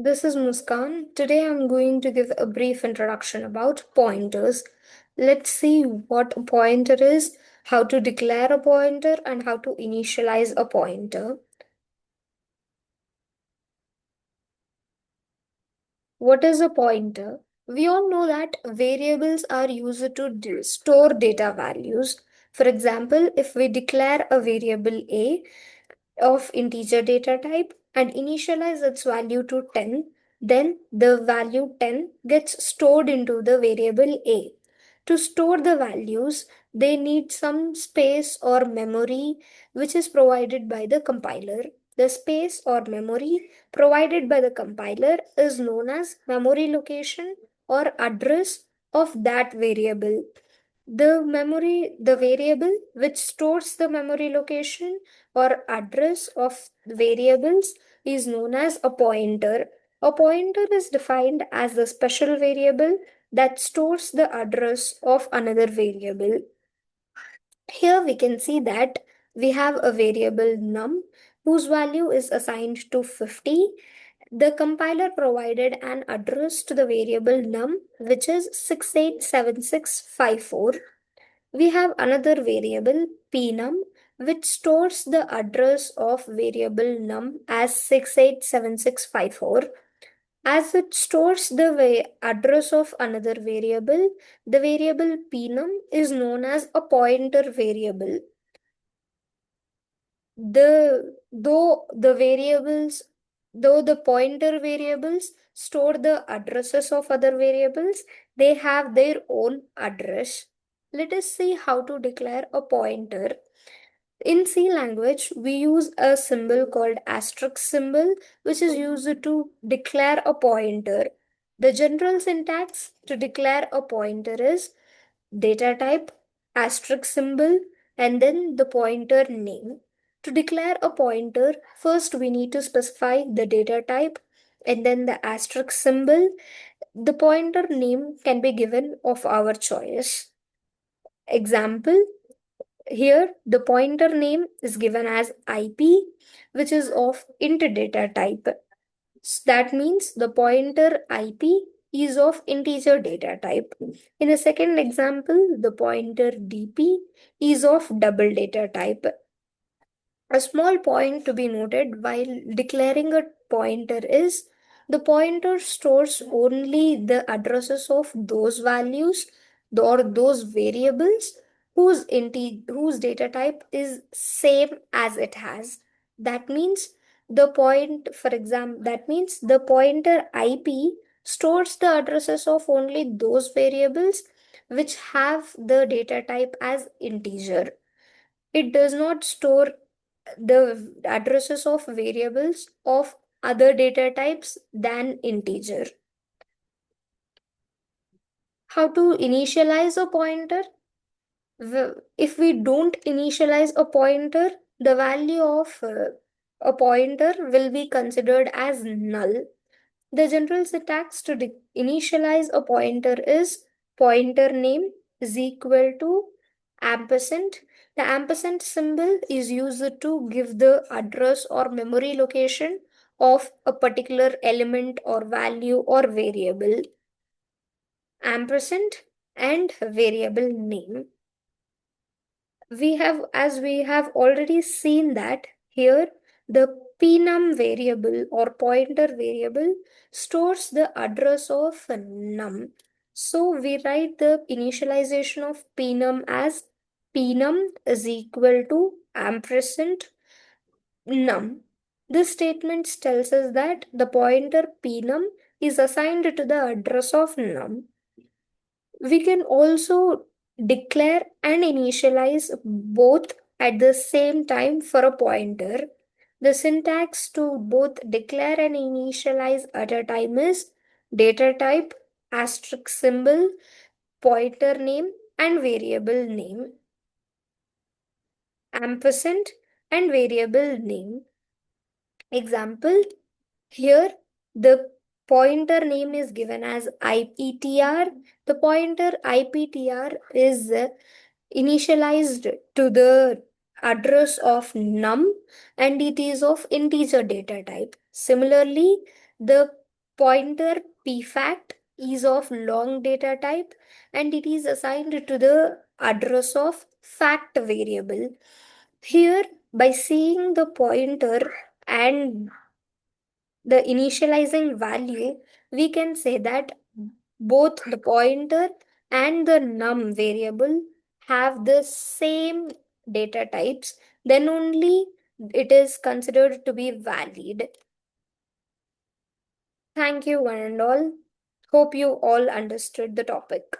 This is Muskan. Today I'm going to give a brief introduction about pointers. Let's see what a pointer is, how to declare a pointer, and how to initialize a pointer. What is a pointer? We all know that variables are used to store data values. For example, if we declare a variable a of integer data type and initialize its value to 10, then the value 10 gets stored into the variable a. To store the values, they need some space or memory which is provided by the compiler. The space or memory provided by the compiler is known as memory location or address of that variable. The variable which stores the memory location or address of variables is known as a pointer. A pointer is defined as the special variable that stores the address of another variable. Here we can see that we have a variable num whose value is assigned to 50. The compiler provided an address to the variable num which is 687654. We have another variable pnum which stores the address of variable num as 687654. As it stores the address of another variable, the variable pnum is known as a pointer variable. Though the pointer variables store the addresses of other variables, they have their own address. Let us see how to declare a pointer. In C language, we use a symbol called asterisk symbol, which is used to declare a pointer. The general syntax to declare a pointer is data type, asterisk symbol, and then the pointer name. To declare a pointer, first we need to specify the data type and then the asterisk symbol. The pointer name can be given of our choice. Example, here the pointer name is given as IP, which is of int data type. That means the pointer IP is of integer data type. In the second example, the pointer DP is of double data type. A small point to be noted while declaring a pointer is the pointer stores only the addresses of those values or those variables whose data type is same as it has. That means that means the pointer IP stores the addresses of only those variables which have the data type as integer. It does not store the addresses of variables of other data types than integer. How to initialize a pointer? If we don't initialize a pointer, the value of a pointer will be considered as null. The general syntax to initialize a pointer is pointer name is equal to ampersand. The ampersand symbol is used to give the address or memory location of a particular element or value or variable. Ampersand and variable name. We have already seen that here the pnum variable or pointer variable stores the address of num. So we write the initialization of pnum as pnum is equal to ampersand num. This statement tells us that the pointer pnum is assigned to the address of num. We can also declare and initialize both at the same time for a pointer. The syntax to both declare and initialize at a time is data type, asterisk symbol, pointer name, and variable name, ampersand, and variable name. Example, here the pointer name is given as IPTR. The pointer IPTR is initialized to the address of num and it is of integer data type. Similarly, the Pointer pfact is of long data type and it is assigned to the address of fact variable. Here, by seeing the pointer and the initializing value, we can say that both the pointer and the num variable have the same data types, then only it is considered to be valid. Thank you, one and all. Hope you all understood the topic.